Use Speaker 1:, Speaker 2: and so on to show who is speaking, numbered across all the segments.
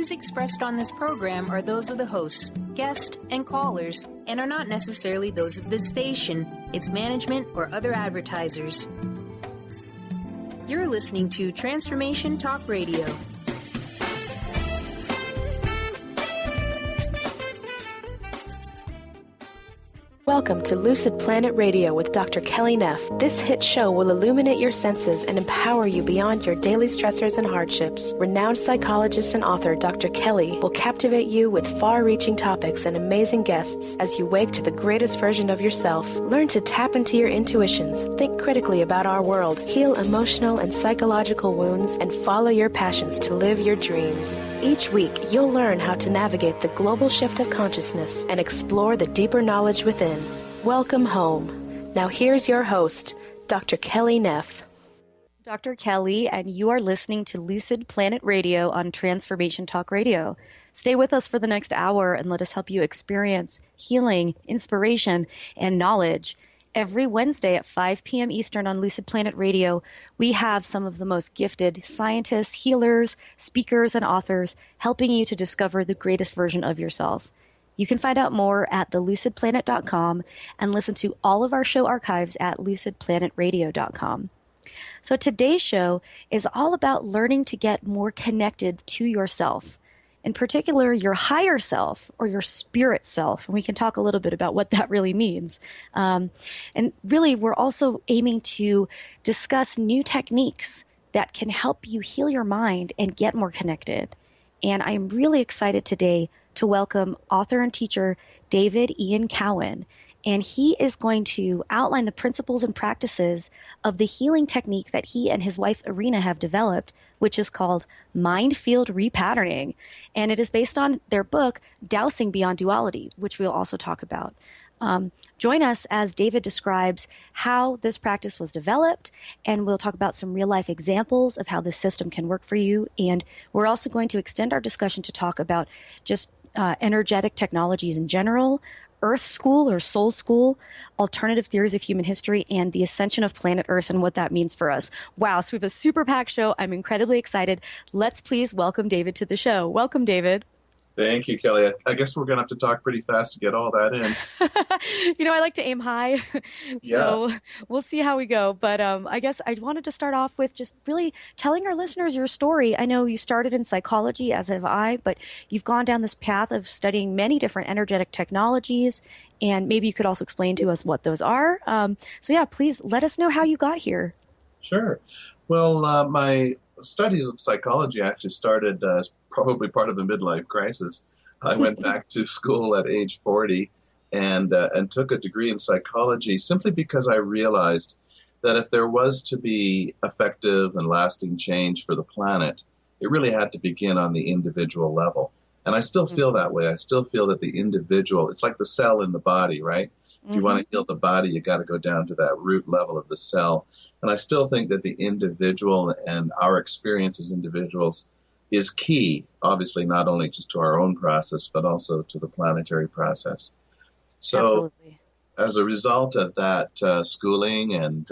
Speaker 1: views expressed on this program are those of the hosts, guests, and callers, and are not necessarily those of this station, its management, or other advertisers. You're listening to Transformation Talk Radio.
Speaker 2: Welcome to Lucid Planet Radio with Dr. Kelly Neff. This hit show will illuminate your senses and empower you beyond your daily stressors and hardships. Renowned psychologist and author Dr. Kelly will captivate you with far-reaching topics and amazing guests as you wake to the greatest version of yourself. Learn to tap into your intuitions, think critically about our world, heal emotional and psychological wounds, and follow your passions to live your dreams. Each week, you'll learn how to navigate the global shift of consciousness and explore the deeper knowledge within. Welcome home. Now here's your host, Dr. Kelly Neff.
Speaker 3: Dr. Kelly, and you are listening to Lucid Planet Radio on Transformation Talk Radio. Stay with us for the next hour and let us help you experience healing, inspiration, and knowledge. Every Wednesday at 5 p.m. Eastern on Lucid Planet Radio, we have some of the most gifted scientists, healers, speakers, and authors helping you to discover the greatest version of yourself. You can find out more at thelucidplanet.com and listen to all of our show archives at lucidplanetradio.com. So today's show is all about learning to get more connected to yourself, in particular your higher self or your spirit self. And we can talk a little bit about what that really means. And really, we're also aiming to discuss new techniques that can help you heal your mind and get more connected. And I'm really excited today to welcome author and teacher David Ian Cowan. And he is going to outline the principles and practices of the healing technique that he and his wife Irina have developed, which is called mind field repatterning. And it is based on their book, Dowsing Beyond Duality, which we'll also talk about. Join us as David describes how this practice was developed, and we'll talk about some real-life examples of how this system can work for you. And we're also going to extend our discussion to talk about just energetic technologies in general, Earth School or Soul School, alternative theories of human history, and the ascension of planet Earth and what that means for us. Wow, so we have a super packed show. I'm incredibly excited. Let's please welcome David to the show. Welcome, David.
Speaker 4: Thank you, Kelly. I guess we're going to have to talk pretty fast to get all that in.
Speaker 3: I like to aim high, so we'll see how we go. But I guess I wanted to start off with just really telling our listeners your story. I know you started in psychology, as have I, but you've gone down this path of studying many different energetic technologies, and maybe you could also explain to us what those are. So yeah, please let us know how you got here.
Speaker 4: Sure. Well, my studies of psychology actually started as probably part of a midlife crisis. I went back to school at age 40 and took a degree in psychology simply because I realized that if there was to be effective and lasting change for the planet, it really had to begin on the individual level. And I still feel that way. I still feel that the individual, it's like the cell in the body, right? If you want to heal the body, you got to go down to that root level of the cell. And I still think that the individual and our experience as individuals is key, obviously, not only just to our own process, but also to the planetary process. So absolutely. As a result of that schooling and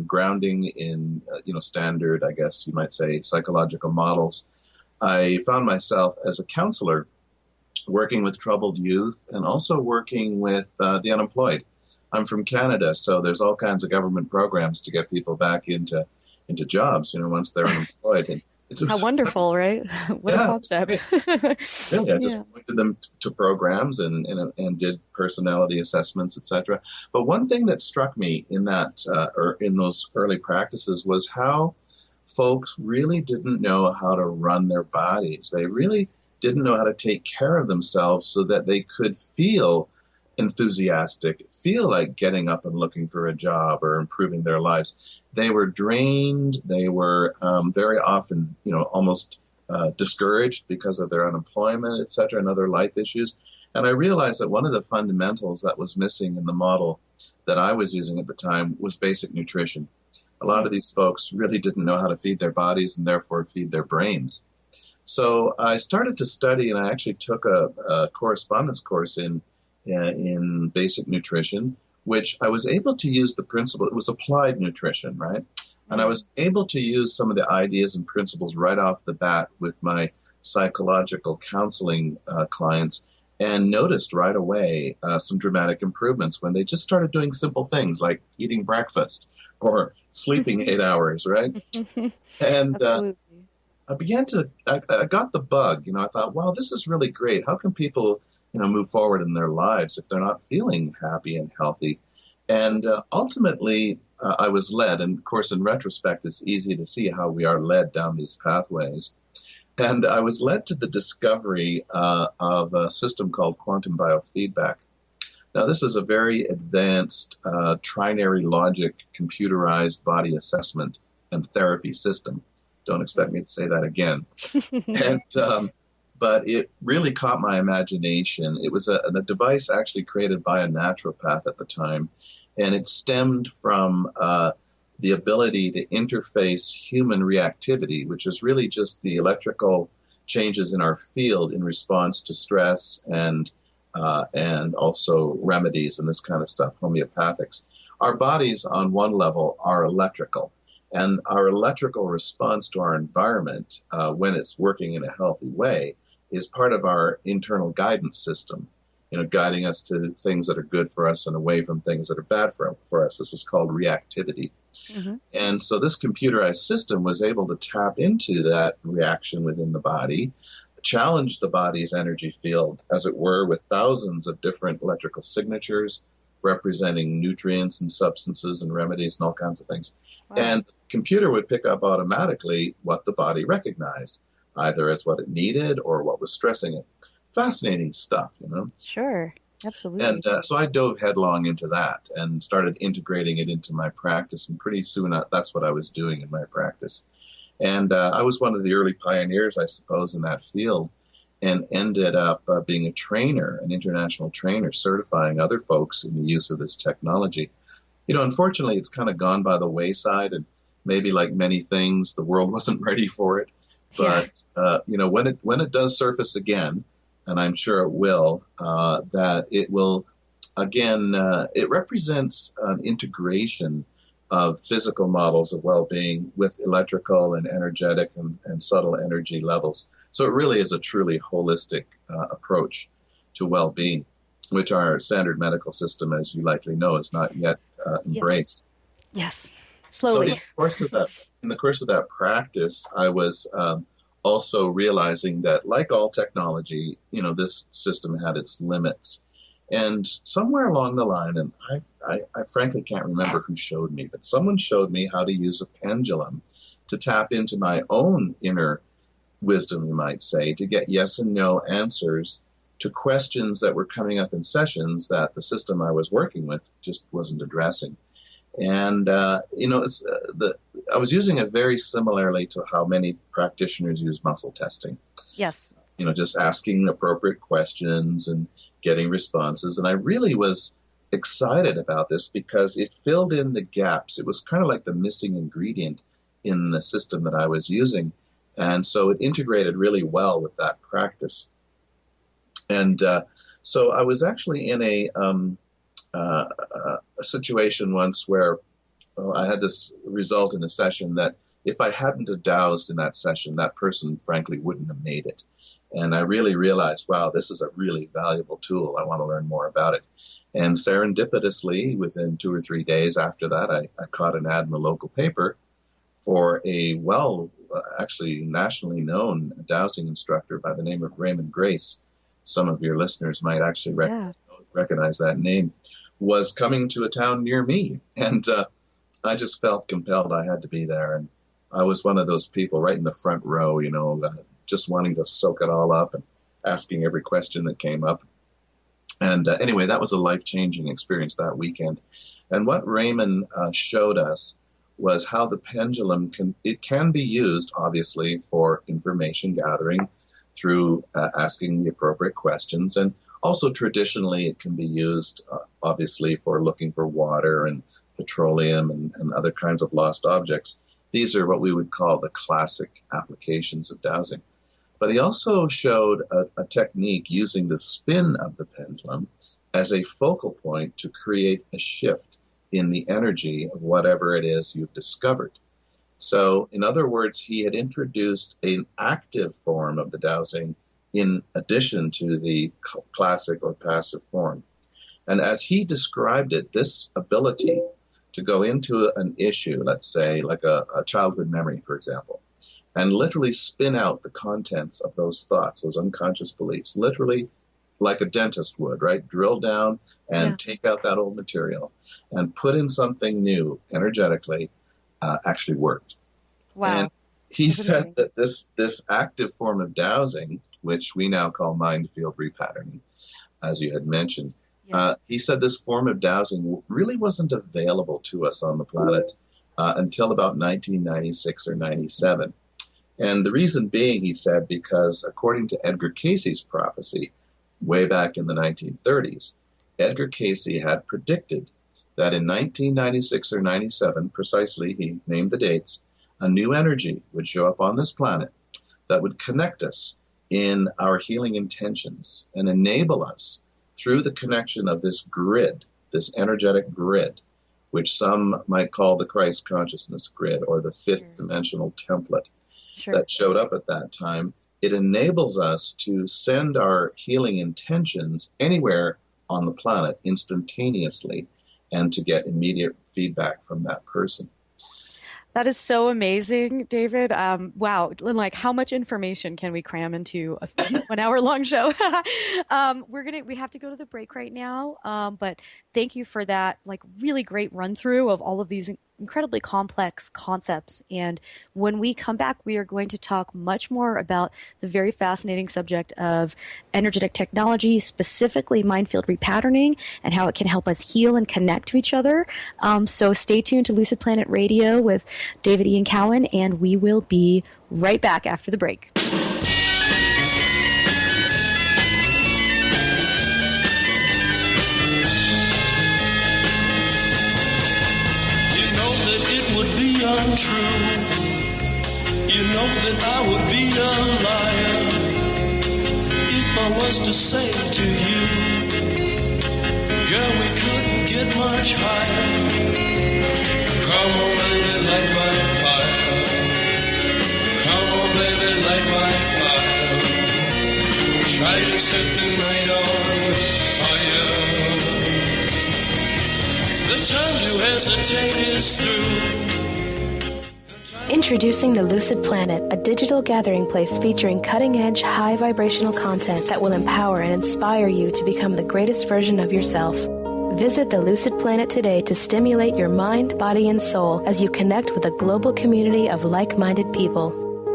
Speaker 4: grounding in, standard, I guess you might say, psychological models, I found myself as a counselor working with troubled youth and also working with the unemployed. I'm from Canada, so there's all kinds of government programs to get people back into jobs, once they're unemployed. And it's
Speaker 3: how wonderful, right? What a concept.
Speaker 4: Really, I just pointed them to programs and did personality assessments, etc. But one thing that struck me in that or in those early practices was how folks really didn't know how to run their bodies. They really didn't know how to take care of themselves so that they could feel enthusiastic, feel like getting up and looking for a job or improving their lives. They were drained. They were very often, almost discouraged because of their unemployment, et cetera, and other life issues. And I realized that one of the fundamentals that was missing in the model that I was using at the time was basic nutrition. A lot of these folks really didn't know how to feed their bodies and therefore feed their brains. So I started to study, and I actually took a correspondence course in basic nutrition, which I was able to use the principle. It was applied nutrition, right? And I was able to use some of the ideas and principles right off the bat with my psychological counseling clients and noticed right away some dramatic improvements when they just started doing simple things like eating breakfast or sleeping 8 hours, right? And
Speaker 3: Absolutely.
Speaker 4: I got the bug, I thought, wow, this is really great. How can people, move forward in their lives if they're not feeling happy and healthy? And ultimately, I was led, and of course, in retrospect, it's easy to see how we are led down these pathways. And I was led to the discovery of a system called quantum biofeedback. Now, this is a very advanced trinary logic computerized body assessment and therapy system. Don't expect me to say that again. But it really caught my imagination. It was a device actually created by a naturopath at the time, and it stemmed from the ability to interface human reactivity, which is really just the electrical changes in our field in response to stress and also remedies and this kind of stuff, homeopathics. Our bodies on one level are electrical, and our electrical response to our environment when it's working in a healthy way is part of our internal guidance system, guiding us to things that are good for us and away from things that are bad for us. This is called reactivity. Mm-hmm. And so this computerized system was able to tap into that reaction within the body, challenge the body's energy field, as it were, with thousands of different electrical signatures representing nutrients and substances and remedies and all kinds of things. Wow. And the computer would pick up automatically what the body recognized, either as what it needed or what was stressing it. Fascinating stuff,
Speaker 3: Sure, absolutely.
Speaker 4: And so I dove headlong into that and started integrating it into my practice. And pretty soon that's what I was doing in my practice. And I was one of the early pioneers, I suppose, in that field, and ended up being a trainer, an international trainer, certifying other folks in the use of this technology. Unfortunately, it's kind of gone by the wayside, and maybe like many things, the world wasn't ready for it. But, when it does surface again, and I'm sure it will, that it will, again, it represents an integration of physical models of well-being with electrical and energetic and subtle energy levels. So it really is a truly holistic approach to well-being, which our standard medical system, as you likely know, is not yet embraced.
Speaker 3: Yes. Slowly.
Speaker 4: So in the course of that practice, I was also realizing that, like all technology, this system had its limits. And somewhere along the line, and I frankly can't remember who showed me, but someone showed me how to use a pendulum to tap into my own inner wisdom, you might say, to get yes and no answers to questions that were coming up in sessions that the system I was working with just wasn't addressing. And, I was using it very similarly to how many practitioners use muscle testing.
Speaker 3: Yes.
Speaker 4: Just asking appropriate questions and getting responses. And I really was excited about this because it filled in the gaps. It was kind of like the missing ingredient in the system that I was using. And so it integrated really well with that practice. And so I was actually in a situation once where I had this result in a session that if I hadn't have dowsed in that session, that person, frankly, wouldn't have made it. And I really realized, wow, this is a really valuable tool. I want to learn more about it. And serendipitously, within 2 or 3 days after that, I caught an ad in the local paper for a actually nationally known dowsing instructor by the name of Raymond Grace. Some of your listeners might actually recognize that name, was coming to a town near me. And I just felt compelled I had to be there. And I was one of those people right in the front row, just wanting to soak it all up and asking every question that came up. And anyway, that was a life-changing experience that weekend. And what Raymond showed us was how the pendulum can be used, obviously, for information gathering through asking the appropriate questions. And also traditionally, it can be used, obviously, for looking for water and petroleum and other kinds of lost objects. These are what we would call the classic applications of dowsing. But he also showed a technique using the spin of the pendulum as a focal point to create a shift in the energy of whatever it is you've discovered. So, in other words, he had introduced an active form of the dowsing in addition to the classic or passive form. And as he described it, this ability to go into an issue, let's say like a childhood memory, for example, and literally spin out the contents of those thoughts, those unconscious beliefs, literally like a dentist would, right? Drill down and take out that old material and put in something new energetically, actually worked.
Speaker 3: Wow.
Speaker 4: And he said that this active form of dowsing, which we now call mind field repatterning, as you had mentioned, he said this form of dowsing really wasn't available to us on the planet until about 1996 or 97. And the reason being, he said, because according to Edgar Cayce's prophecy, way back in the 1930s, Edgar Cayce had predicted that in 1996 or 97, precisely, he named the dates, a new energy would show up on this planet that would connect us in our healing intentions and enable us through the connection of this grid, this energetic grid, which some might call the Christ consciousness grid or the fifth dimensional template that showed up at that time. It enables us to send our healing intentions anywhere on the planet instantaneously and to get immediate feedback from that person.
Speaker 3: That is so amazing, David. Wow. Like, how much information can we cram into a 1-hour-long show? We have to go to the break right now. But thank you for that, like, really great run through of all of these incredibly complex concepts. And when we come back, we are going to talk much more about the very fascinating subject of energetic technology, specifically mind field repatterning, and how it can help us heal and connect to each other. So stay tuned to Lucid Planet Radio with David Ian Cowan, and we will be right back after the break.
Speaker 5: Untrue. You know that I would be a liar if I was to say to you, girl, we couldn't get much higher. Come on, baby, light my fire. Come on, baby, light my fire. Try to set the night on fire. The time to hesitate is through.
Speaker 2: Introducing the Lucid Planet, a digital gathering place featuring cutting-edge, high-vibrational content that will empower and inspire you to become the greatest version of yourself. Visit the Lucid Planet today to stimulate your mind, body, and soul as you connect with a global community of like-minded people.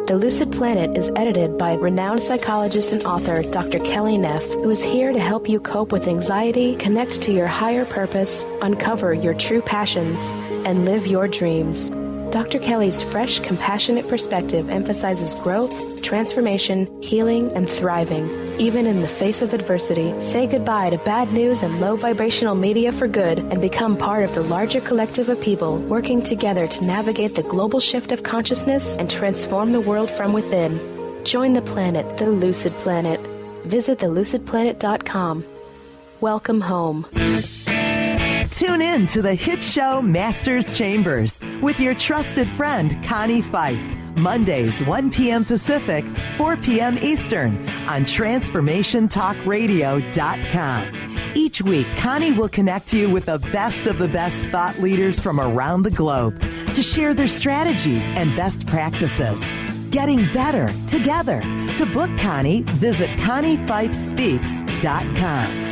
Speaker 2: The Lucid Planet is edited by renowned psychologist and author Dr. Kelly Neff, who is here to help you cope with anxiety, connect to your higher purpose, uncover your true passions, and live your dreams. Dr. Kelly's fresh, compassionate perspective emphasizes growth, transformation, healing, and thriving, even in the face of adversity. Say goodbye to bad news and low vibrational media for good and become part of the larger collective of people working together to navigate the global shift of consciousness and transform the world from within. Join the planet, the Lucid Planet. Visit thelucidplanet.com. Welcome home.
Speaker 6: Tune in to the hit show Masters Chambers with your trusted friend Connie Fife. Mondays, 1 p.m. Pacific, 4 p.m. Eastern on TransformationTalkRadio.com. Each week, Connie will connect you with the best thought leaders from around the globe to share their strategies and best practices. Getting better together. To book Connie, visit ConnieFifeSpeaks.com.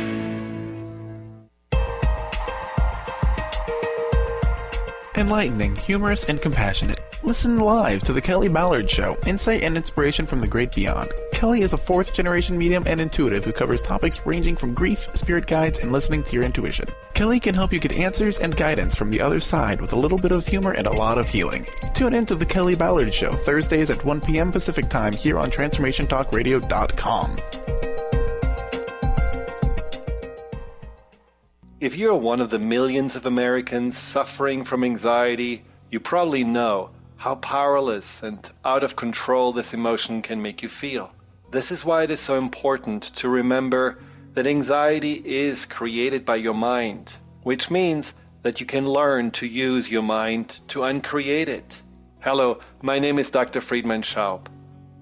Speaker 7: Enlightening, humorous, and compassionate. Listen live to The Kelly Ballard Show, insight and inspiration from the great beyond. Kelly is a fourth-generation medium and intuitive who covers topics ranging from grief, spirit guides, and listening to your intuition. Kelly can help you get answers and guidance from the other side with a little bit of humor and a lot of healing. Tune in to The Kelly Ballard Show, Thursdays at 1 p.m. Pacific Time here on TransformationTalkRadio.com.
Speaker 8: If you're one of the millions of Americans suffering from anxiety, you probably know how powerless and out of control this emotion can make you feel. This is why it is so important to remember that anxiety is created by your mind, which means that you can learn to use your mind to uncreate it. Hello, my name is Dr. Friedman Schaub.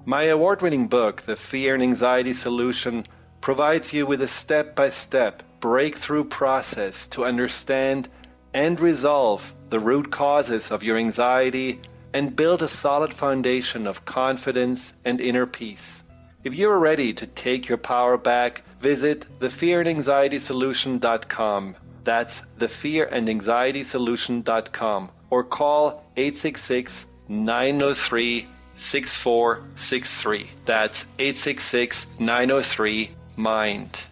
Speaker 8: My award-winning book, The Fear and Anxiety Solution, provides you with a step-by-step breakthrough process to understand and resolve the root causes of your anxiety and build a solid foundation of confidence and inner peace. If you're ready to take your power back, visit thefearandanxietysolution.com. That's thefearandanxietysolution.com, or call 866-903-6463. That's 866-903-MIND.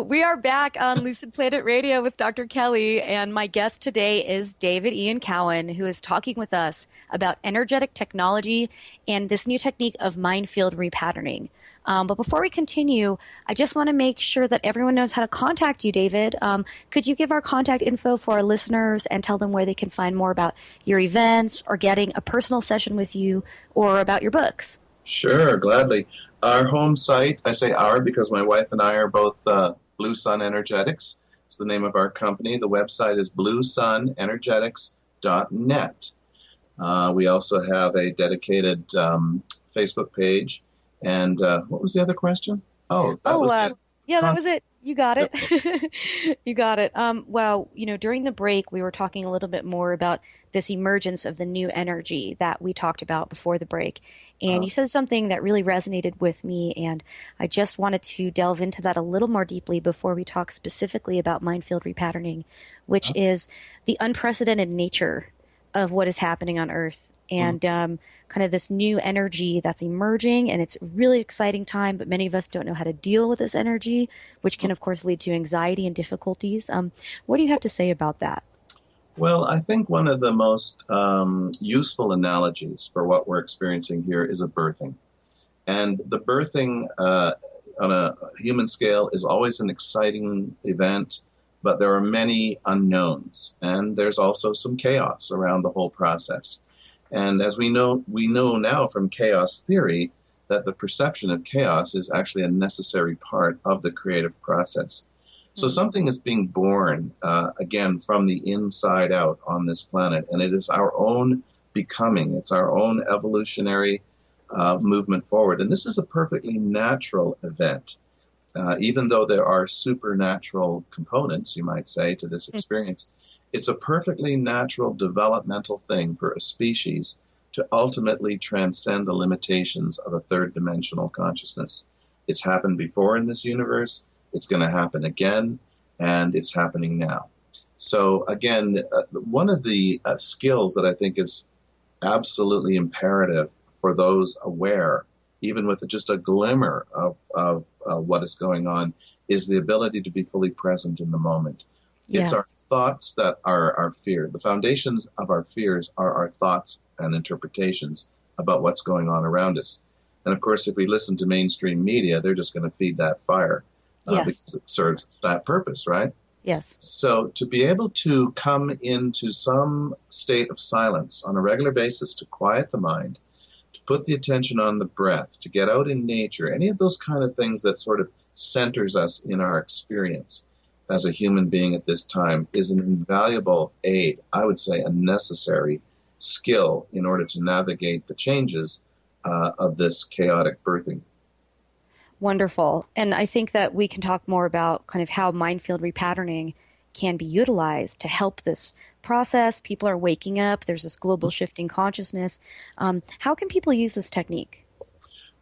Speaker 3: We are back on Lucid Planet Radio with Dr. Kelly, and my guest today is David Ian Cowan, who is talking with us about energetic technology and this new technique of mind field repatterning. But before we continue, I just want to make sure that everyone knows how to contact you, David. Could you give our contact info for our listeners and tell them where they can find more about your events or getting a personal session with you or about your books?
Speaker 4: Sure, gladly. Our home site, I say our because my wife and I are both Blue Sun Energetics. It's the name of our company. The website is bluesunenergetics.net. We also have a dedicated Facebook page. And what was the other question? Oh, that was it.
Speaker 3: Yeah, that was it. You got it. You got it. Well, during the break, we were talking a little bit more about this emergence of the new energy that we talked about before the break. And you said something that really resonated with me, and I just wanted to delve into that a little more deeply before we talk specifically about mind field repatterning, which is the unprecedented nature of what is happening on Earth and kind of this new energy that's emerging. And it's a really exciting time, but many of us don't know how to deal with this energy, which can, of course, lead to anxiety and difficulties. What do you have to say about that?
Speaker 4: Well, I think one of the most useful analogies for what we're experiencing here is a birthing. And the birthing on a human scale is always an exciting event, but there are many unknowns. And there's also some chaos around the whole process. And as we know now from chaos theory that the perception of chaos is actually a necessary part of the creative process. So something is being born, again, from the inside out on this planet, and it is our own becoming. It's our own evolutionary movement forward. And this is a perfectly natural event, even though there are supernatural components, you might say, to this experience. It's a perfectly natural developmental thing for a species to ultimately transcend the limitations of a third-dimensional consciousness. It's happened before in this universe. It's going to happen again, and it's happening now. So again, one of the skills that I think is absolutely imperative for those aware, even with just a glimmer of what is going on, is the ability to be fully present in the moment. It's our thoughts that are our fear. The foundations of our fears are our thoughts and interpretations about what's going on around us. And of course, if we listen to mainstream media, they're just going to feed that fire. Because it serves that purpose, right?
Speaker 3: Yes.
Speaker 4: So to be able to come into some state of silence on a regular basis, to quiet the mind, to put the attention on the breath, to get out in nature, any of those kind of things that sort of centers us in our experience as a human being at this time is an invaluable aid, I would say a necessary skill in order to navigate the changes of this chaotic birthing.
Speaker 3: Wonderful. And I think that we can talk more about kind of how mind field repatterning can be utilized to help this process. People are waking up. There's this global shifting consciousness. How can people use this technique?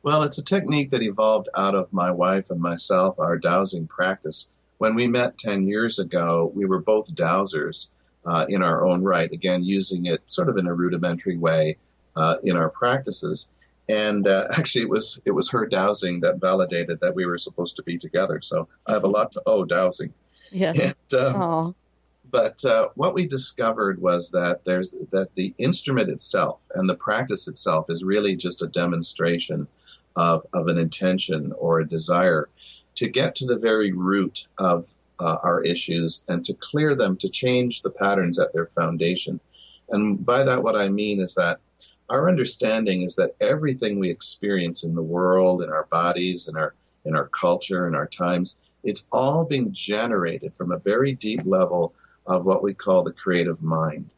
Speaker 4: Well, it's a technique that evolved out of my wife and myself, our dowsing practice. When we met 10 years ago, we were both dowsers in our own right, again, using it sort of in a rudimentary way in our practices. And actually, it was her dowsing that validated that we were supposed to be together. So I have a lot to owe dowsing.
Speaker 3: Yeah.
Speaker 4: And, But what we discovered was that the instrument itself and the practice itself is really just a demonstration of an intention or a desire to get to the very root of our issues and to clear them, to change the patterns at their foundation. And by that, what I mean is that our understanding is that everything we experience in the world, in our bodies, in our culture, in our times, it's all being generated from a very deep level of what we call the creative mind.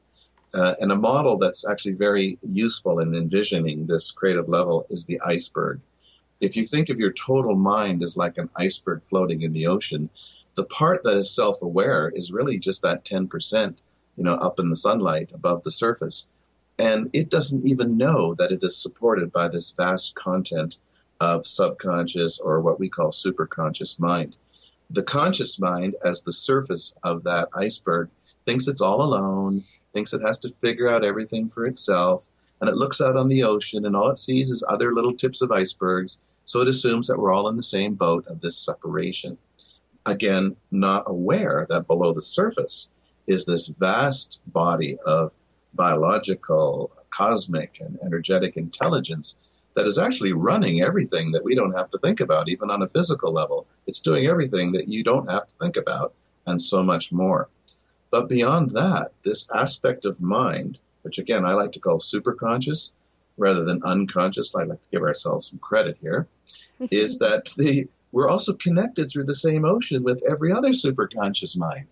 Speaker 4: And a model that's actually very useful in envisioning this creative level is the iceberg. If you think of your total mind as like an iceberg floating in the ocean, the part that is self-aware is really just that 10%, up in the sunlight above the surface. And it doesn't even know that it is supported by this vast content of subconscious or what we call superconscious mind. The conscious mind, as the surface of that iceberg, thinks it's all alone, thinks it has to figure out everything for itself, and it looks out on the ocean and all it sees is other little tips of icebergs, so it assumes that we're all in the same boat of this separation. Again, not aware that below the surface is this vast body of biological, cosmic, and energetic intelligence that is actually running everything that we don't have to think about, even on a physical level. It's doing everything that you don't have to think about, and so much more. But beyond that, this aspect of mind, which again I like to call superconscious rather than unconscious, I like to give ourselves some credit here, is that we're also connected through the same ocean with every other superconscious mind.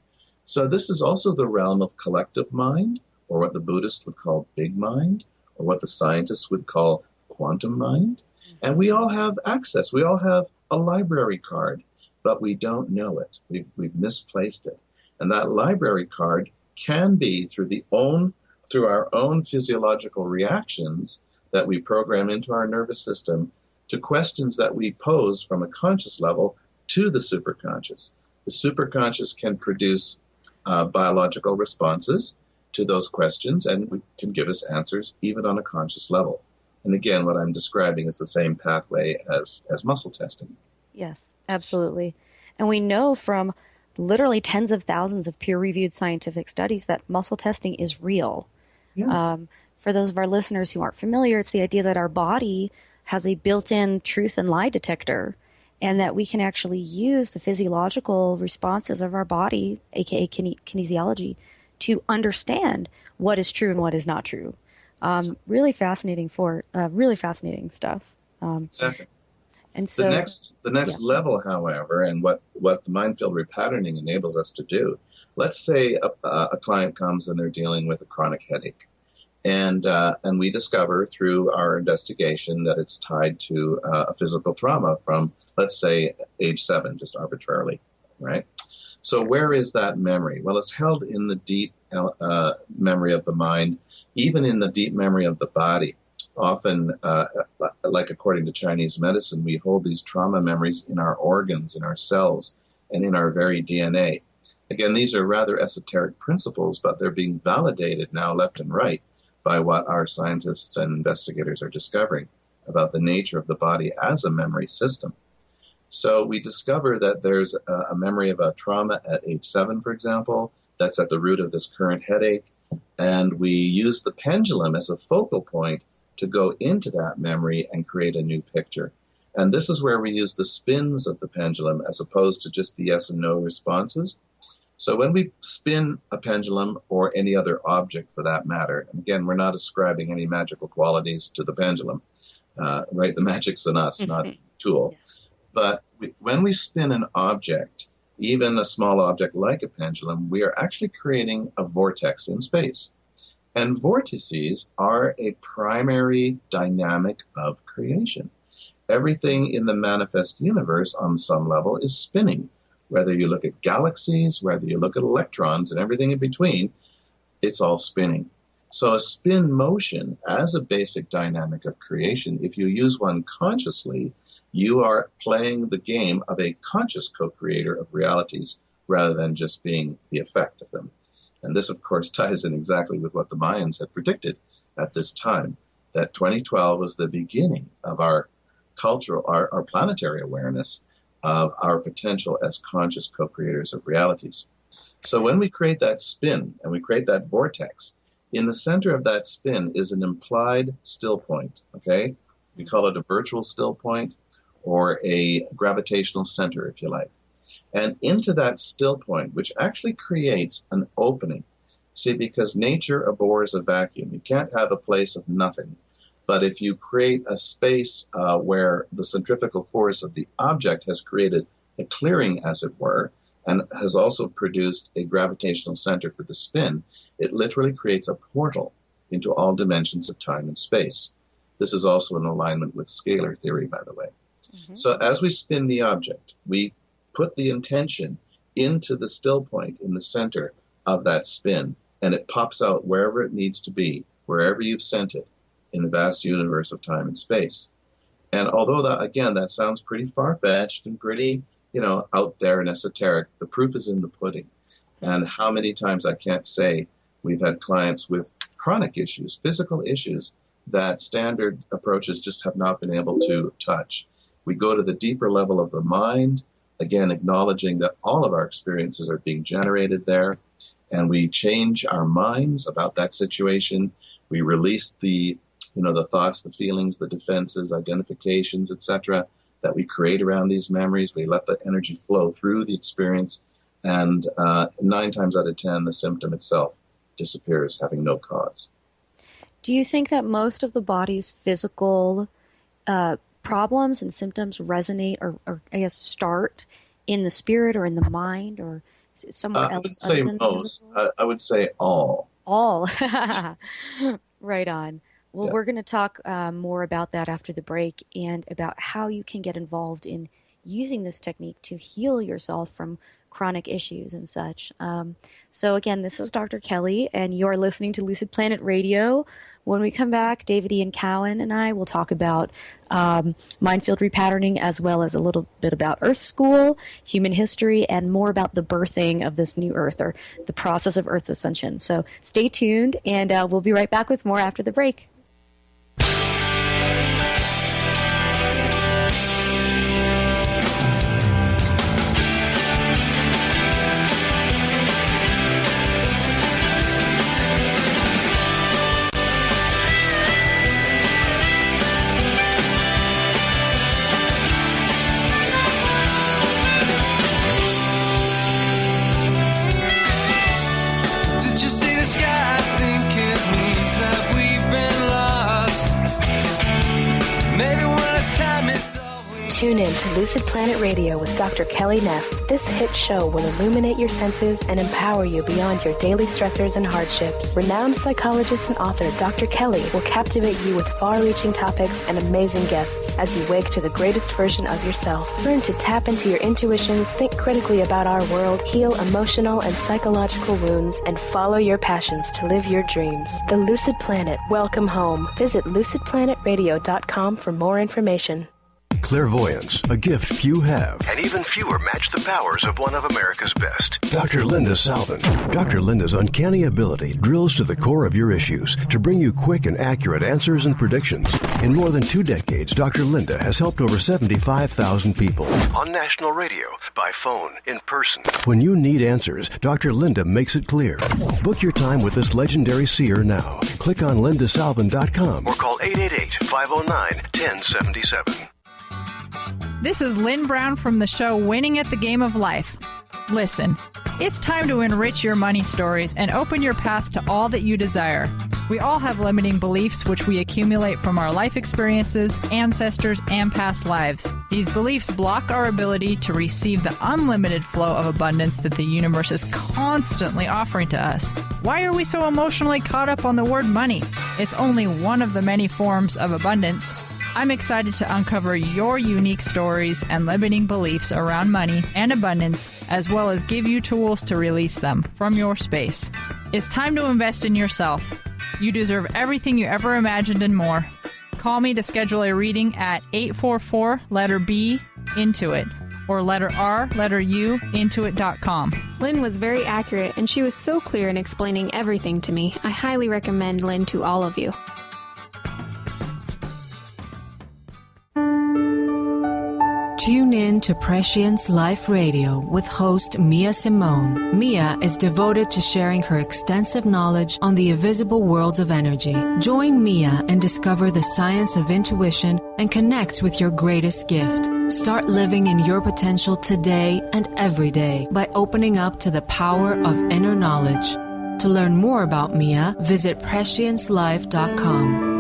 Speaker 4: So this is also the realm of collective mind, or what the Buddhists would call big mind, or what the scientists would call quantum mind. And we all have access. We all have a library card, but we don't know it. We've misplaced it. And that library card can be through our own physiological reactions that we program into our nervous system to questions that we pose from a conscious level to the superconscious. The superconscious can produce biological responses to those questions, and we can give us answers even on a conscious level. And again, what I'm describing is the same pathway as muscle testing.
Speaker 3: Yes, absolutely. And we know from literally tens of thousands of peer-reviewed scientific studies that muscle testing is real.
Speaker 4: Yes.
Speaker 3: For those of our listeners who aren't familiar, it's the idea that our body has a built-in truth and lie detector, and that we can actually use the physiological responses of our body, aka kinesiology, to understand what is true and what is not true. Really fascinating stuff.
Speaker 4: Exactly.
Speaker 3: And so
Speaker 4: the next
Speaker 3: yes.
Speaker 4: level, however, and what the mind field repatterning enables us to do, let's say a client comes and they're dealing with a chronic headache. And we discover through our investigation that it's tied to a physical trauma from, let's say, age 7, just arbitrarily, right? So where is that memory? Well, it's held in the deep memory of the mind, even in the deep memory of the body. Often, like according to Chinese medicine, we hold these trauma memories in our organs, in our cells, and in our very DNA. Again, these are rather esoteric principles, but they're being validated now left and right by what our scientists and investigators are discovering about the nature of the body as a memory system. So we discover that there's a memory of a trauma at age 7, for example, that's at the root of this current headache. And we use the pendulum as a focal point to go into that memory and create a new picture. And this is where we use the spins of the pendulum as opposed to just the yes and no responses. So when we spin a pendulum, or any other object for that matter, and again, we're not ascribing any magical qualities to the pendulum, right? The magic's in us, not a tool.
Speaker 3: Yes.
Speaker 4: But when we spin an object, even a small object like a pendulum, we are actually creating a vortex in space. And vortices are a primary dynamic of creation. Everything in the manifest universe on some level is spinning. Whether you look at galaxies, whether you look at electrons and everything in between, it's all spinning. So a spin motion as a basic dynamic of creation, if you use one consciously, you are playing the game of a conscious co-creator of realities rather than just being the effect of them. And this, of course, ties in exactly with what the Mayans had predicted at this time, that 2012 was the beginning of our cultural, our planetary awareness of our potential as conscious co-creators of realities. So when we create that spin and we create that vortex, in the center of that spin is an implied still point, okay? We call it a virtual still point or a gravitational center, if you like. And into that still point, which actually creates an opening. See, because nature abhors a vacuum. You can't have a place of nothing. But if you create a space where the centrifugal force of the object has created a clearing, as it were, and has also produced a gravitational center for the spin, it literally creates a portal into all dimensions of time and space. This is also in alignment with scalar theory, by the way. Mm-hmm. So as we spin the object, we put the intention into the still point in the center of that spin, and it pops out wherever it needs to be, wherever you've sent it in the vast universe of time and space. And although that, again, that sounds pretty far-fetched and pretty, out there and esoteric, the proof is in the pudding. And how many times I can't say we've had clients with chronic issues, physical issues, that standard approaches just have not been able to touch. We go to the deeper level of the mind, again, acknowledging that all of our experiences are being generated there, and we change our minds about that situation. We release the thoughts, the feelings, the defenses, identifications, etc., that we create around these memories. We let the energy flow through the experience, and 9 times out of 10, the symptom itself disappears, having no cause.
Speaker 3: Do you think that most of the body's physical problems and symptoms resonate or I guess start in the spirit or in the mind or somewhere else?
Speaker 4: I would say most. I would say all.
Speaker 3: All. Right on. Well,
Speaker 4: Yeah.
Speaker 3: We're going to talk more about that after the break and about how you can get involved in using this technique to heal yourself from chronic issues and such. So again, this is Dr. Kelly, and you're listening to Lucid Planet Radio. When we come back, David Ian Cowan and I will talk about mind field repatterning, as well as a little bit about Earth School, human history, and more about the birthing of this new Earth, or the process of Earth's ascension. So stay tuned, and we'll be right back with more after the break.
Speaker 5: Did you see the sky? I think it means that we've been lost. Maybe when it's time, it's all we
Speaker 2: Tune in to Lucid Planet Radio with Dr. Kelly Neff. This hit show will illuminate your senses and empower you beyond your daily stressors and hardships. Renowned psychologist and author Dr. Kelly will captivate you with far-reaching topics and amazing guests as you wake to the greatest version of yourself. Learn to tap into your intuitions, think critically about our world, heal emotional and psychological wounds, and follow your passions to live your dreams. The Lucid Planet. Welcome home. Visit lucidplanetradio.com for more information.
Speaker 9: Clairvoyance, a gift few have, and even fewer match the powers of one of America's best. Dr. Linda Salvin. Dr. Linda's uncanny ability drills to the core of your issues to bring you quick and accurate answers and predictions. In more than 2 decades, Dr. Linda has helped over 75,000 people. On national radio, by phone, in person. When you need answers, Dr. Linda makes it clear. Book your time with this legendary seer now. Click on lindasalvin.com or call 888-509-1077.
Speaker 10: This is Lynn Brown from the show Winning at the Game of Life. Listen, it's time to enrich your money stories and open your path to all that you desire. We all have limiting beliefs which we accumulate from our life experiences, ancestors, and past lives. These beliefs block our ability to receive the unlimited flow of abundance that the universe is constantly offering to us. Why are we so emotionally caught up on the word money? It's only one of the many forms of abundance. I'm excited to uncover your unique stories and limiting beliefs around money and abundance, as well as give you tools to release them from your space. It's time to invest in yourself. You deserve everything you ever imagined and more. Call me to schedule a reading at 844 letter B Intuit or letter R letter U Intuit.com.
Speaker 11: Lynn was very accurate, and she was so clear in explaining everything to me. I highly recommend Lynn to all of you.
Speaker 12: Tune in to Prescience Life Radio with host Mia Simone. Mia is devoted to sharing her extensive knowledge on the invisible worlds of energy. Join Mia and discover the science of intuition and connect with your greatest gift. Start living in your potential today and every day by opening up to the power of inner knowledge. To learn more about Mia, visit presciencelife.com.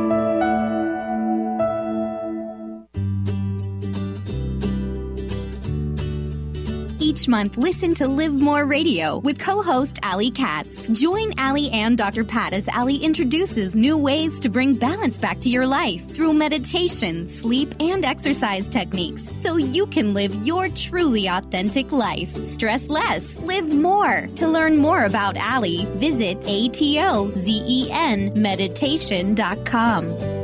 Speaker 13: Each month, listen to Live More Radio with co-host Allie Katz. Join Allie and Dr. Pat as Allie introduces new ways to bring balance back to your life through meditation, sleep, and exercise techniques so you can live your truly authentic life. Stress less, live more. To learn more about Allie, visit atozenmeditation.com.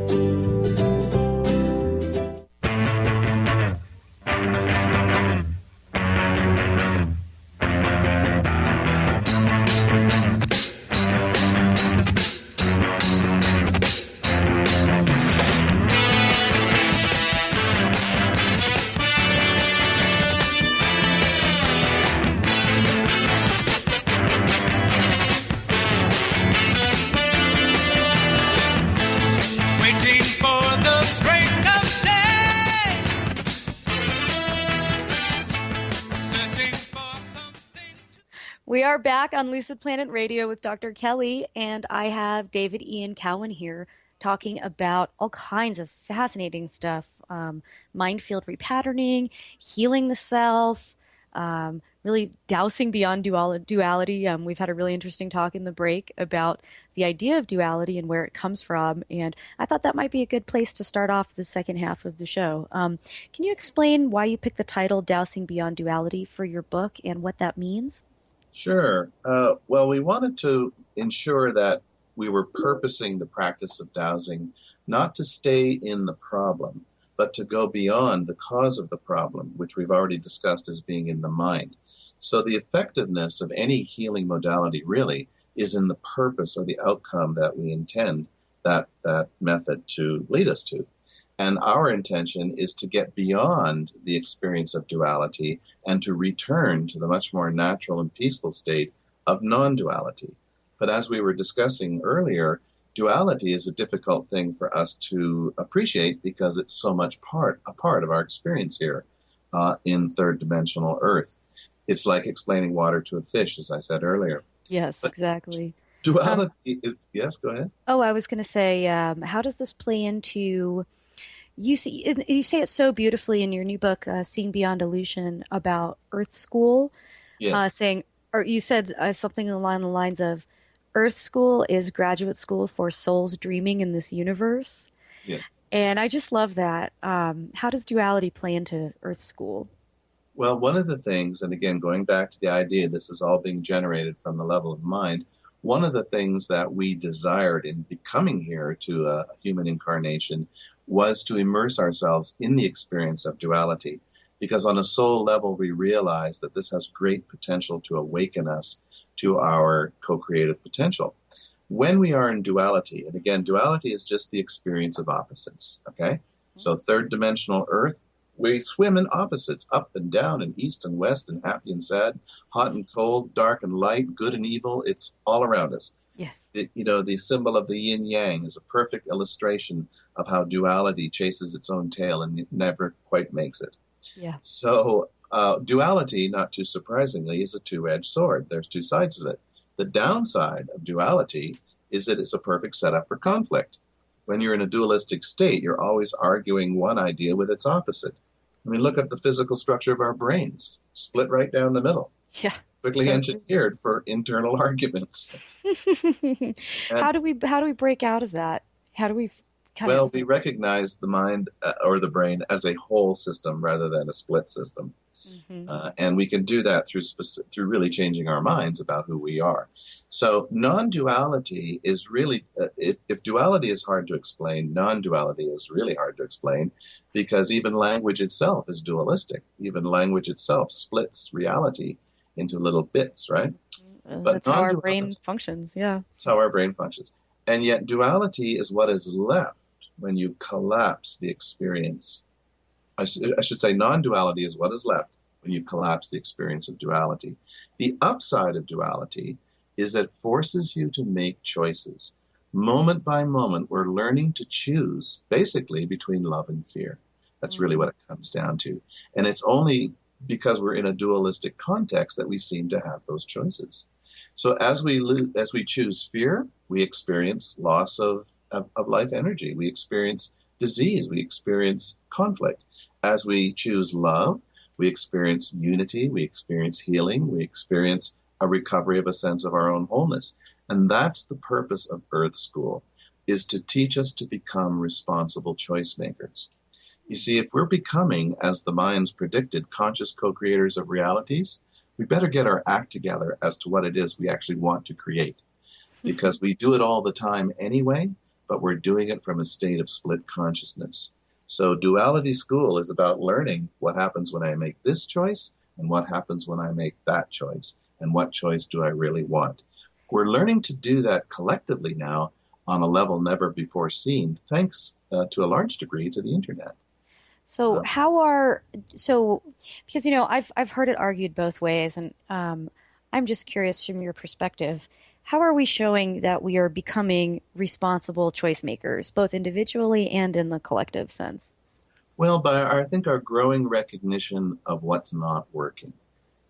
Speaker 3: We are back on Lucid Planet Radio with Dr. Kelly, and I have David Ian Cowan here talking about all kinds of fascinating stuff, mind field repatterning, healing the self, really dousing beyond duality. We've had a really interesting talk in the break about the idea of duality and where it comes from, and I thought that might be a good place to start off the second half of the show. Can you explain why you picked the title Dousing Beyond Duality for your book and what that means?
Speaker 4: Sure. Well, we wanted to ensure that we were purposing the practice of dowsing not to stay in the problem, but to go beyond the cause of the problem, which we've already discussed as being in the mind. So the effectiveness of any healing modality really is in the purpose or the outcome that we intend that method to lead us to. And our intention is to get beyond the experience of duality and to return to the much more natural and peaceful state of non-duality. But as we were discussing earlier, duality is a difficult thing for us to appreciate because it's so much a part of our experience here in third-dimensional Earth. It's like explaining water to a fish, as I said earlier.
Speaker 3: Yes,
Speaker 4: but
Speaker 3: exactly.
Speaker 4: Duality is... Yes, go ahead.
Speaker 3: Oh, I was going to say, how does this play into... You say it so beautifully in your new book, Seeing Beyond Illusion, about Earth School, saying, or you said something along the lines of, Earth School is graduate school for souls dreaming in this universe.
Speaker 4: Yes.
Speaker 3: And I just love that. How does duality play into Earth School?
Speaker 4: Well, one of the things, and again, going back to the idea this is all being generated from the level of mind, one of the things that we desired in becoming here to a human incarnation was to immerse ourselves in the experience of duality. Because on a soul level, we realize that this has great potential to awaken us to our co-creative potential. When we are in duality, and again, duality is just the experience of opposites, okay? So third dimensional Earth, we swim in opposites, up and down and east and west and happy and sad, hot and cold, dark and light, good and evil. It's all around us.
Speaker 3: Yes.
Speaker 4: The symbol of the yin-yang is a perfect illustration of how duality chases its own tail and it never quite makes it.
Speaker 3: Yeah.
Speaker 4: So duality, not too surprisingly, is a two-edged sword. There's two sides of it. The downside of duality is that it's a perfect setup for conflict. When you're in a dualistic state, you're always arguing one idea with its opposite. I mean, look at the physical structure of our brains, split right down the middle.
Speaker 3: Yeah.
Speaker 4: Quickly engineered for internal arguments.
Speaker 3: How do we break out of that? How do we
Speaker 4: we recognize the mind or the brain as a whole system rather than a split system. Mm-hmm. And we can do that through really changing our minds about who we are. So non-duality is really, if duality is hard to explain, non-duality is really hard to explain because even language itself is dualistic. Even language itself splits reality into little bits, right?
Speaker 3: But that's how our brain functions, yeah.
Speaker 4: That's how our brain functions. And yet duality is what is left when you collapse the experience I should say non-duality is what is left when you collapse the experience of duality. The upside of duality is that it forces you to make choices. Moment by moment, we're learning to choose basically between love and fear. That's really what it comes down to. And it's only because we're in a dualistic context that we seem to have those choices. So as we choose fear, we experience loss of life energy. We experience disease. We experience conflict. As we choose love, we experience unity. We experience healing. We experience a recovery of a sense of our own wholeness. And that's the purpose of Earth School, is to teach us to become responsible choice makers. You see, if we're becoming, as the Mayans predicted, conscious co-creators of realities, we better get our act together as to what it is we actually want to create. Because we do it all the time anyway, but we're doing it from a state of split consciousness. So Duality School is about learning what happens when I make this choice and what happens when I make that choice, and what choice do I really want. We're learning to do that collectively now on a level never before seen, thanks to a large degree to the internet.
Speaker 3: So because, I've heard it argued both ways, and I'm just curious from your perspective, how are we showing that we are becoming responsible choice makers, both individually and in the collective sense?
Speaker 4: Well, I think our growing recognition of what's not working,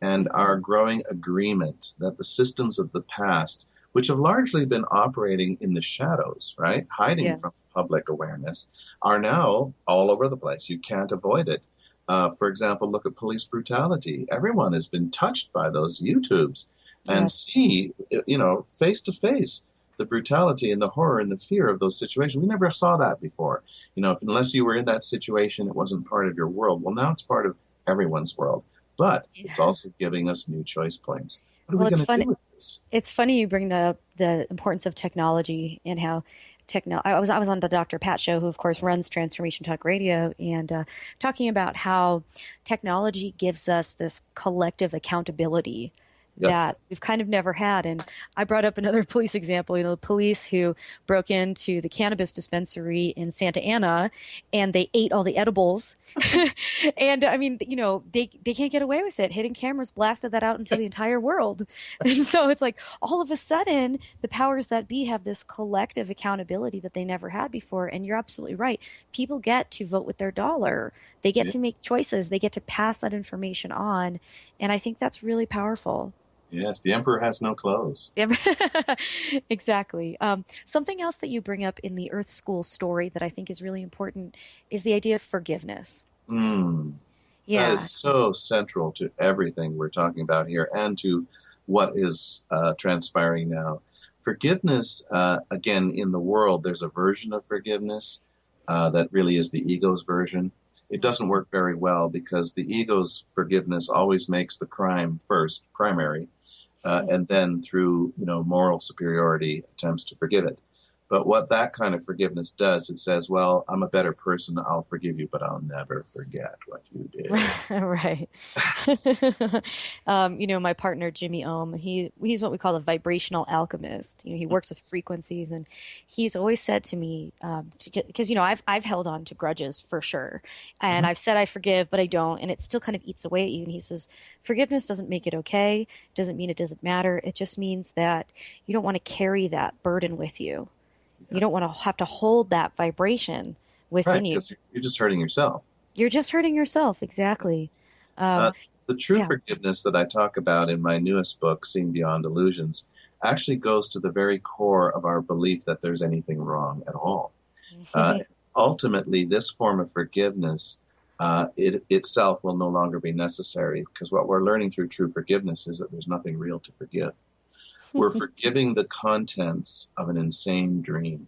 Speaker 4: and our growing agreement that the systems of the past, which have largely been operating in the shadows, right, hiding from public awareness, are now all over the place. You can't avoid it. For example, look at police brutality. Everyone has been touched by those YouTubes and see, face to face, the brutality and the horror and the fear of those situations. We never saw that before. Unless you were in that situation, it wasn't part of your world. Well, now it's part of everyone's world. But it's also giving us new choice points. What are we going to do with this?
Speaker 3: It's funny you bring the importance of technology and how I was on the Dr. Pat show, who of course runs Transformation Talk Radio, and talking about how technology gives us this collective accountability that we've kind of never had. And I brought up another police example, the police who broke into the cannabis dispensary in Santa Ana and they ate all the edibles. And I mean, they can't get away with it. Hidden cameras blasted that out into the entire world. And so it's like all of a sudden the powers that be have this collective accountability that they never had before. And you're absolutely right. People get to vote with their dollar. They get to make choices. They get to pass that information on. And I think that's really powerful.
Speaker 4: Yes, the emperor has no clothes.
Speaker 3: Exactly. Something else that you bring up in the Earth School story that I think is really important is the idea of forgiveness.
Speaker 4: That is so central to everything we're talking about here and to what is transpiring now. Forgiveness, again, in the world, there's a version of forgiveness that really is the ego's version. It doesn't work very well because the ego's forgiveness always makes the crime first, primary, and then through moral superiority attempts to forgive it. But what that kind of forgiveness does, it says, well, I'm a better person, I'll forgive you, but I'll never forget what you did.
Speaker 3: Right. My partner, Jimmy Ohm, he's what we call a vibrational alchemist. He works with frequencies, and he's always said to me, because, I've held on to grudges for sure. And I've said I forgive, but I don't. And it still kind of eats away at you. And he says, forgiveness doesn't make it okay. Doesn't mean it doesn't matter. It just means that you don't want to carry that burden with you. You don't want to have to hold that vibration within you.
Speaker 4: You're just hurting yourself.
Speaker 3: You're just hurting yourself, exactly.
Speaker 4: The true forgiveness that I talk about in my newest book, Seeing Beyond Illusions, actually goes to the very core of our belief that there's anything wrong at all. Ultimately, this form of forgiveness it itself will no longer be necessary, because what we're learning through true forgiveness is that there's nothing real to forgive. We're forgiving the contents of an insane dream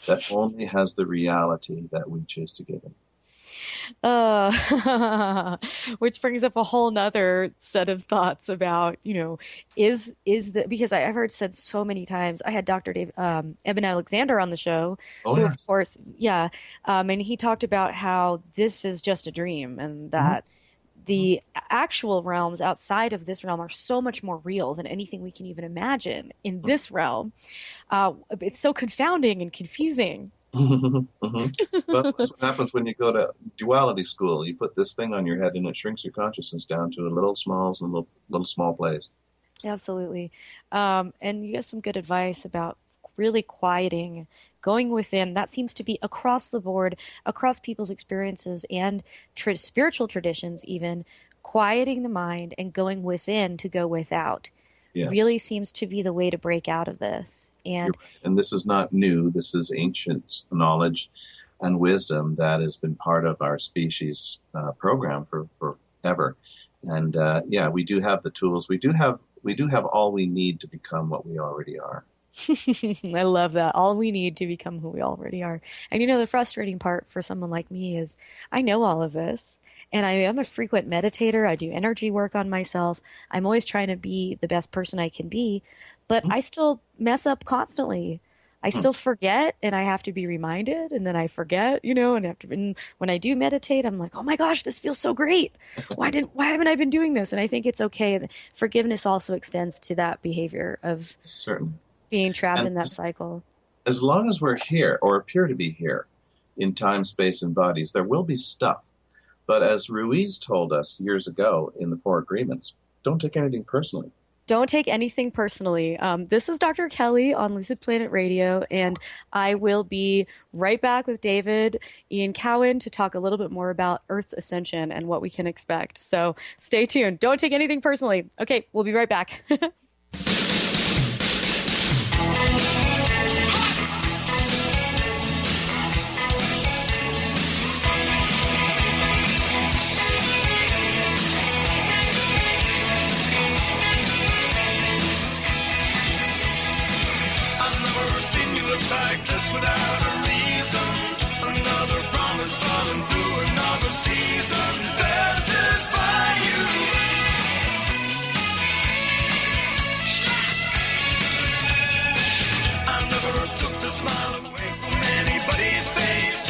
Speaker 4: that only has the reality that we choose to give it.
Speaker 3: Which brings up a whole nother set of thoughts about, is that, because I've heard said so many times. I had Dr. Eben Alexander on the show, who of course, and he talked about how this is just a dream, and that the actual realms outside of this realm are so much more real than anything we can even imagine in this realm. It's so confounding and confusing.
Speaker 4: But that's what happens when you go to duality school. You put this thing on your head and it shrinks your consciousness down to a little small place.
Speaker 3: Absolutely. And you have some good advice about really quieting, going within. That seems to be across the board, across people's experiences and spiritual traditions even, quieting the mind and going within to go without. Yes. Really seems to be the way to break out of this. And
Speaker 4: this is not new. This is ancient knowledge and wisdom that has been part of our species program for forever. And we do have the tools. We do have all we need to become what we already are.
Speaker 3: I love that. All we need to become who we already are. And the frustrating part for someone like me is I know all of this. And I am a frequent meditator. I do energy work on myself. I'm always trying to be the best person I can be, but I still mess up constantly. I still forget, and I have to be reminded, and then I forget, and when I do meditate, I'm like, oh my gosh, this feels so great. Why haven't I been doing this? And I think it's okay. Forgiveness also extends to that behavior of
Speaker 4: certainly
Speaker 3: being trapped in that cycle.
Speaker 4: As long as we're here or appear to be here in time, space, and bodies, there will be stuff. But as Ruiz told us years ago in the Four Agreements, don't take anything personally.
Speaker 3: Don't take anything personally. This is Dr. Kelly on Lucid Planet Radio, and I will be right back with David Ian Cowan to talk a little bit more about Earth's ascension and what we can expect. So stay tuned. Don't take anything personally. Okay, we'll be right back.
Speaker 5: Like this without a reason. Another promise falling through another season. Passes by you. I never took the smile away from anybody's face.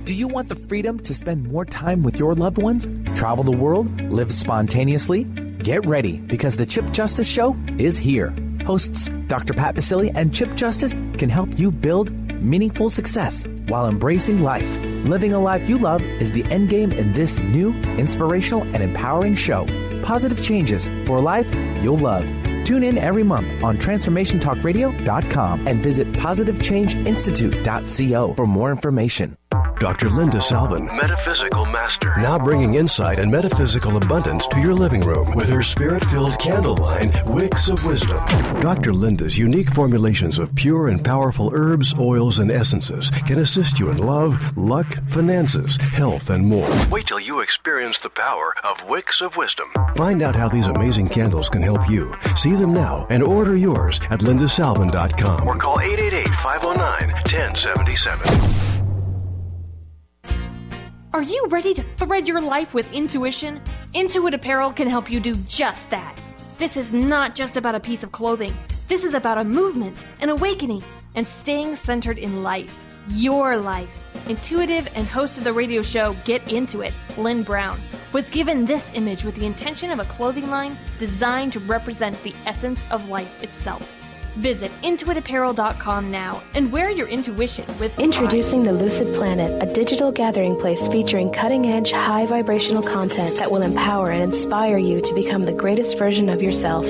Speaker 14: Do you want the freedom to spend more time with your loved ones? Travel the world? Live spontaneously? Get ready, because the Chip Justice Show is here. Hosts Dr. Pat Basile and Chip Justice can help you build meaningful success while embracing life. Living a life you love is the end game in this new, inspirational, and empowering show. Positive changes for a life you'll love. Tune in every month on TransformationTalkRadio.com and visit PositiveChangeInstitute.co for more information.
Speaker 9: Dr. Linda Salvin, Metaphysical Master, now bringing insight and metaphysical abundance to your living room with her spirit-filled candle line, Wicks of Wisdom. Dr. Linda's unique formulations of pure and powerful herbs, oils, and essences can assist you in love, luck, finances, health, and more. Wait till you experience the power of Wicks of Wisdom. Find out how these amazing candles can help you. See them now and order yours at lindasalvin.com or call 888-509-1077.
Speaker 15: Are you ready to thread your life with intuition? Intuit Apparel can help you do just that. This is not just about a piece of clothing. This is about a movement, an awakening, and staying centered in life. Your life. Intuitive and host of the radio show Get Into It, Lynn Brown, was given this image with the intention of a clothing line designed to represent the essence of life itself. Visit intuitapparel.com now and wear your intuition with
Speaker 2: Introducing the Lucid Planet, a digital gathering place featuring cutting-edge, high-vibrational content that will empower and inspire you to become the greatest version of yourself.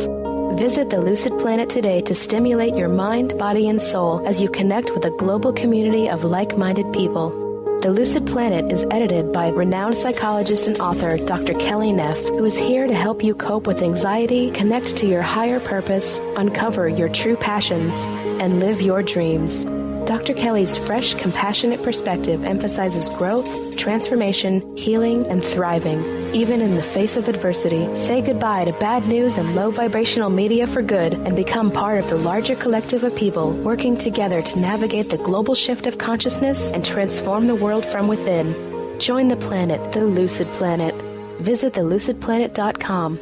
Speaker 2: Visit the Lucid Planet today to stimulate your mind, body, and soul as you connect with a global community of like-minded people. The Lucid Planet is edited by renowned psychologist and author Dr. Kelly Neff, who is here to help you cope with anxiety, connect to your higher purpose, uncover your true passions, and live your dreams. Dr. Kelly's fresh, compassionate perspective emphasizes growth, transformation, healing, and thriving, even in the face of adversity. Say goodbye to bad news and low vibrational media for good and become part of the larger collective of people working together to navigate the global shift of consciousness and transform the world from within. Join the planet, the Lucid Planet. Visit thelucidplanet.com.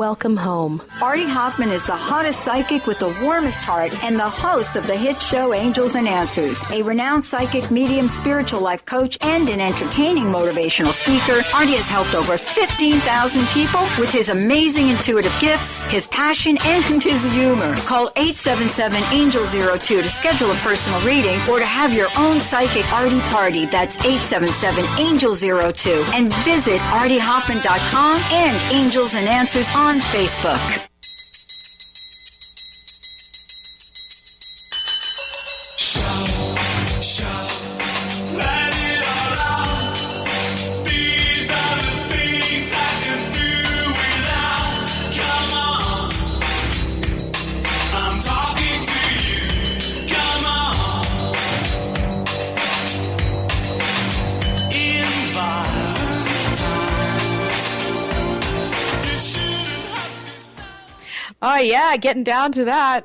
Speaker 2: welcome home.
Speaker 16: Artie Hoffman is the hottest psychic with the warmest heart and the host of the hit show Angels and Answers. A renowned psychic, medium, spiritual life coach, and an entertaining motivational speaker, Artie has helped over 15,000 people with his amazing intuitive gifts, his passion, and his humor. Call 877-ANGEL-02 to schedule a personal reading or to have your own psychic Artie party. That's 877-ANGEL-02. And visit artiehoffman.com and Angels and Answers on Facebook.
Speaker 3: Oh, yeah, getting down to that.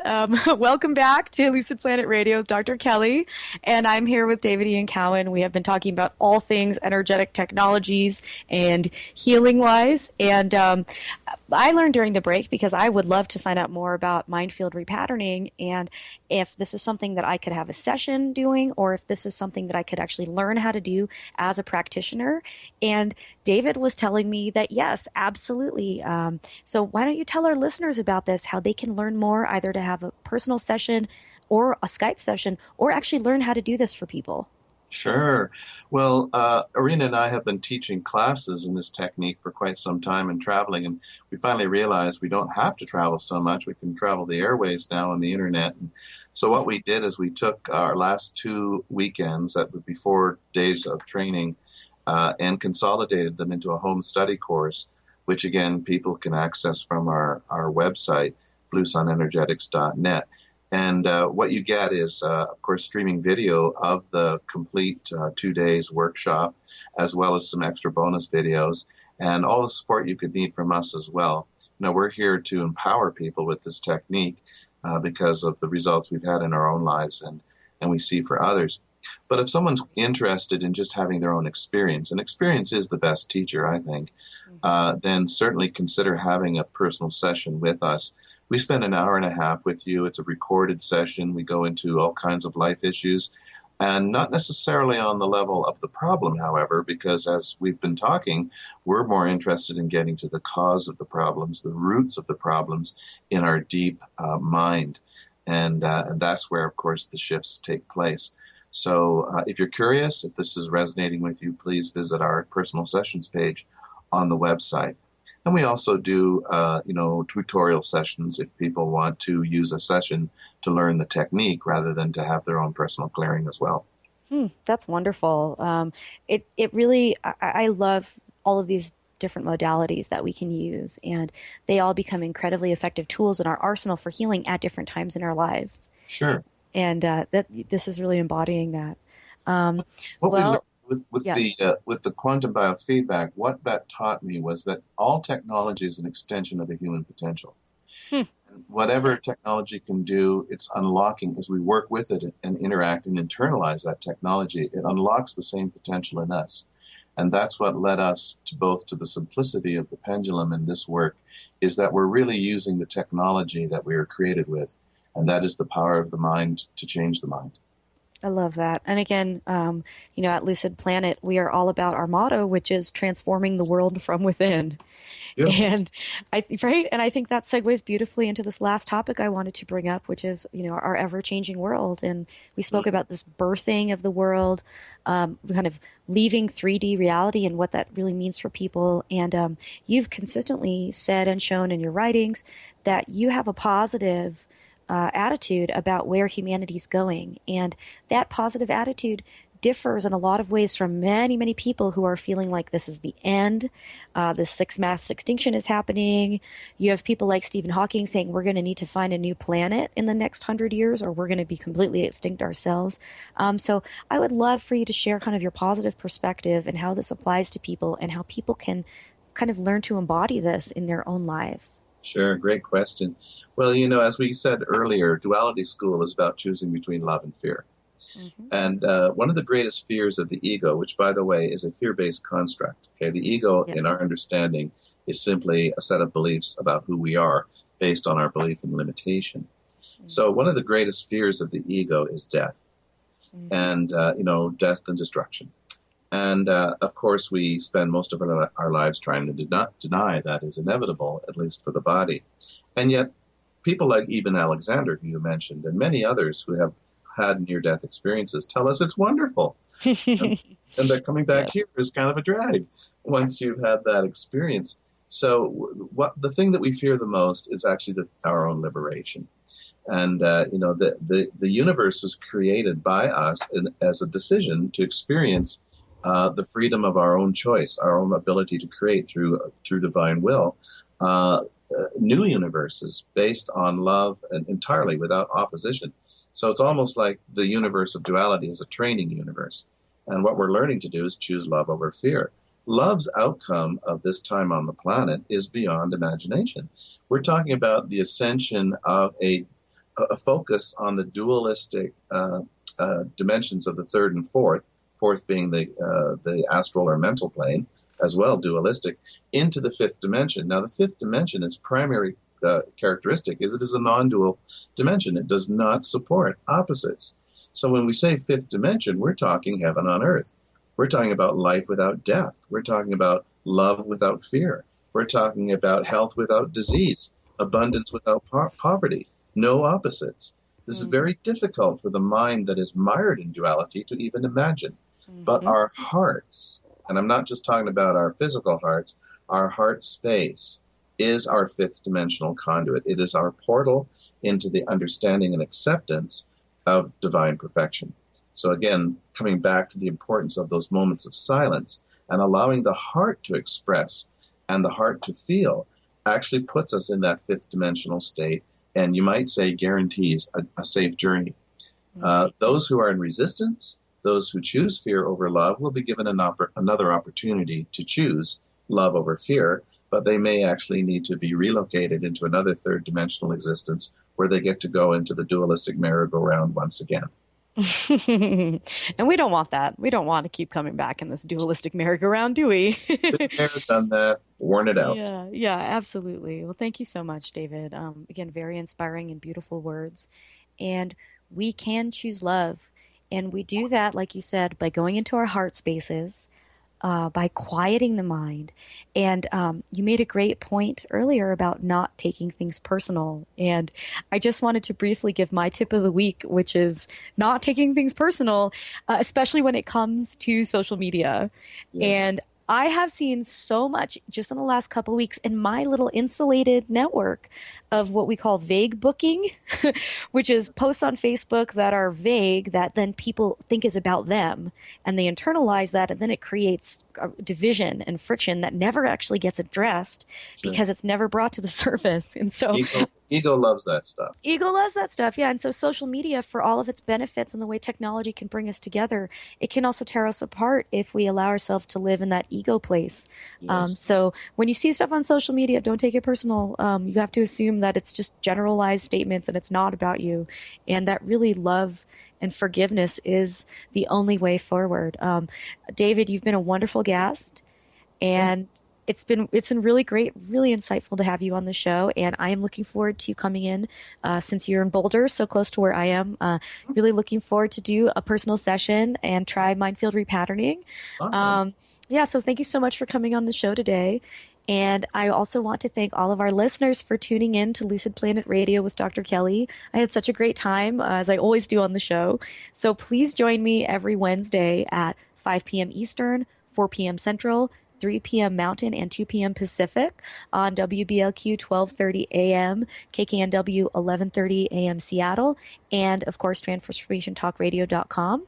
Speaker 3: Welcome back to Lucid Planet Radio with Dr. Kelly, and I'm here with David Ian Cowan. We have been talking about all things energetic technologies and healing-wise, and I learned during the break, because I would love to find out more about mind field repatterning, and if this is something that I could have a session doing, or if this is something that I could actually learn how to do as a practitioner. And David was telling me that, yes, absolutely. So why don't you tell our listeners about this, how they can learn more, either to have a personal session or a Skype session, or actually learn how to do this for people?
Speaker 4: Sure. Well, Arena and I have been teaching classes in this technique for quite some time and traveling, and we finally realized we don't have to travel so much. We can travel the airways now on the internet. And so what we did is we took our last 2 weekends, that would be 4 days of training, and consolidated them into a home study course, which again, people can access from our website, bluesunenergetics.net. And what you get is, of course, streaming video of the complete 2 days workshop, as well as some extra bonus videos, and all the support you could need from us as well. You know, we're here to empower people with this technique because of the results we've had in our own lives and we see for others. But if someone's interested in just having their own experience, and experience is the best teacher, I think, then certainly consider having a personal session with us. We spend an hour and a half with you. It's a recorded session. We go into all kinds of life issues, and not necessarily on the level of the problem, however, because as we've been talking, we're more interested in getting to the cause of the problems, the roots of the problems in our deep mind. And that's where, of course, the shifts take place. So if you're curious, if this is resonating with you, please visit our personal sessions page on the website. And we also do, tutorial sessions if people want to use a session to learn the technique rather than to have their own personal clearing as well.
Speaker 3: That's wonderful. It really, I love all of these different modalities that we can use, and they all become incredibly effective tools in our arsenal for healing at different times in our lives.
Speaker 4: Sure.
Speaker 3: And this is really embodying that.
Speaker 4: With the quantum biofeedback, what that taught me was that all technology is an extension of a human potential. And whatever technology can do, it's unlocking as we work with it and interact and internalize that technology. It unlocks the same potential in us. And that's what led us to both to the simplicity of the pendulum in this work, is that we're really using the technology that we were created with, and that is the power of the mind to change the mind.
Speaker 3: I love that. And again, at Lucid Planet, we are all about our motto, which is transforming the world from within. Yeah. And I think that segues beautifully into this last topic I wanted to bring up, which is, our ever-changing world. And we spoke about this birthing of the world, kind of leaving 3D reality and what that really means for people. And you've consistently said and shown in your writings that you have a positive attitude about where humanity's going. And that positive attitude differs in a lot of ways from many, many people who are feeling like this is the end. The sixth mass extinction is happening. You have people like Stephen Hawking saying we're going to need to find a new planet in the next 100 years or we're going to be completely extinct ourselves. So I would love for you to share kind of your positive perspective and how this applies to people and how people can kind of learn to embody this in their own lives.
Speaker 4: Sure, great question. Well, as we said earlier, duality school is about choosing between love and fear. Mm-hmm. And one of the greatest fears of the ego, which, by the way, is a fear-based construct, okay? The ego, in our understanding, is simply a set of beliefs about who we are based on our belief in limitation. So one of the greatest fears of the ego is death, and, death and destruction. And, of course, we spend most of our lives trying to deny that is inevitable, at least for the body. And yet, people like even Alexander, who you mentioned, and many others who have had near-death experiences tell us it's wonderful. and that coming back here is kind of a drag once you've had that experience. So the thing that we fear the most is actually our own liberation. And, the universe was created by us as a decision to experience the freedom of our own choice, our own ability to create through divine will, new universes based on love and entirely without opposition. So it's almost like the universe of duality is a training universe. And what we're learning to do is choose love over fear. Love's outcome of this time on the planet is beyond imagination. We're talking about the ascension of a focus on the dualistic dimensions of the third and fourth being the astral or mental plane, as well dualistic, into the fifth dimension. Now, the fifth dimension, its primary characteristic is it is a non-dual dimension. It does not support opposites. So when we say fifth dimension, we're talking heaven on earth. We're talking about life without death. We're talking about love without fear. We're talking about health without disease, abundance without poverty, no opposites. This is very difficult for the mind that is mired in duality to even imagine. But our hearts, and I'm not just talking about our physical hearts, our heart space is our fifth dimensional conduit. It is our portal into the understanding and acceptance of divine perfection. So again, coming back to the importance of those moments of silence and allowing the heart to express and the heart to feel actually puts us in that fifth dimensional state, and you might say guarantees a safe journey. Those who are in resistance, those who choose fear over love, will be given another opportunity to choose love over fear, but they may actually need to be relocated into another third dimensional existence where they get to go into the dualistic merry-go-round once again.
Speaker 3: And we don't want that. We don't want to keep coming back in this dualistic merry-go-round, do we?
Speaker 4: Done that, worn it out.
Speaker 3: Yeah, absolutely. Well, thank you so much, David. Again, very inspiring and beautiful words. And we can choose love. And we do that, like you said, by going into our heart spaces, by quieting the mind. And you made a great point earlier about not taking things personal. And I just wanted to briefly give my tip of the week, which is not taking things personal, especially when it comes to social media. Yes. And I have seen so much just in the last couple of weeks in my little insulated network of what we call vague booking, which is posts on Facebook that are vague that then people think is about them, and they internalize that, and then it creates division and friction that never actually gets addressed because it's never brought to the surface. And so
Speaker 4: ego loves that stuff.
Speaker 3: Ego loves that stuff, yeah. And so social media, for all of its benefits and the way technology can bring us together, it can also tear us apart if we allow ourselves to live in that ego place. Yes. So when you see stuff on social media, don't take it personal. You have to assume that it's just generalized statements and it's not about you. And that really love and forgiveness is the only way forward. David, you've been a wonderful guest, and it's been really great, really insightful to have you on the show. And I am looking forward to coming in since you're in Boulder, so close to where I am. Really looking forward to do a personal session and try mind field repatterning. Awesome. So thank you so much for coming on the show today. And I also want to thank all of our listeners for tuning in to Lucid Planet Radio with Dr. Kelly. I had such a great time, as I always do on the show. So please join me every Wednesday at 5 p.m. Eastern, 4 p.m. Central, 3 p.m. Mountain, and 2 p.m. Pacific on WBLQ 1230 AM, KKNW 1130 AM Seattle, and, of course, TransformationTalkRadio.com.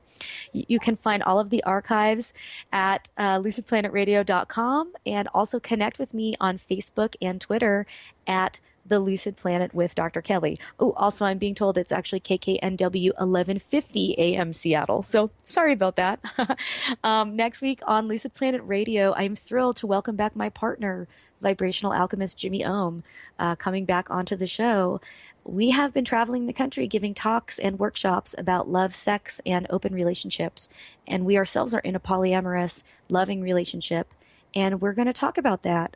Speaker 3: You can find all of the archives at lucidplanetradio.com, and also connect with me on Facebook and Twitter at The Lucid Planet with Dr. Kelly. Oh, also, I'm being told it's actually KKNW 1150 AM Seattle. So sorry about that. Next week on Lucid Planet Radio, I'm thrilled to welcome back my partner, vibrational alchemist Jimmy Ohm, coming back onto the show. We have been traveling the country giving talks and workshops about love, sex, and open relationships. And we ourselves are in a polyamorous, loving relationship. And we're going to talk about that.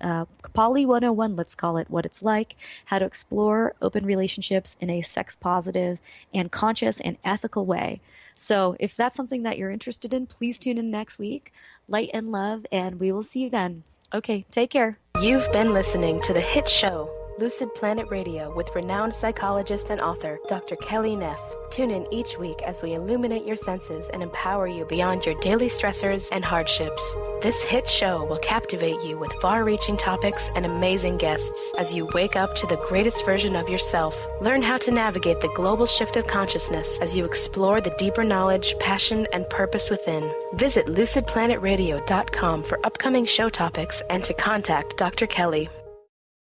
Speaker 3: Poly 101, let's call it, what it's like, how to explore open relationships in a sex positive and conscious and ethical way. So if that's something that you're interested in, please tune in next week. Light and love, and we will see you then. Okay, take care.
Speaker 2: You've been listening to the hit show, Lucid Planet Radio, with renowned psychologist and author, Dr. Kelly Neff. Tune in each week as we illuminate your senses and empower you beyond your daily stressors and hardships. This hit show will captivate you with far-reaching topics and amazing guests as you wake up to the greatest version of yourself. Learn how to navigate the global shift of consciousness as you explore the deeper knowledge, passion, and purpose within. Visit lucidplanetradio.com for upcoming show topics and to contact Dr. Kelly.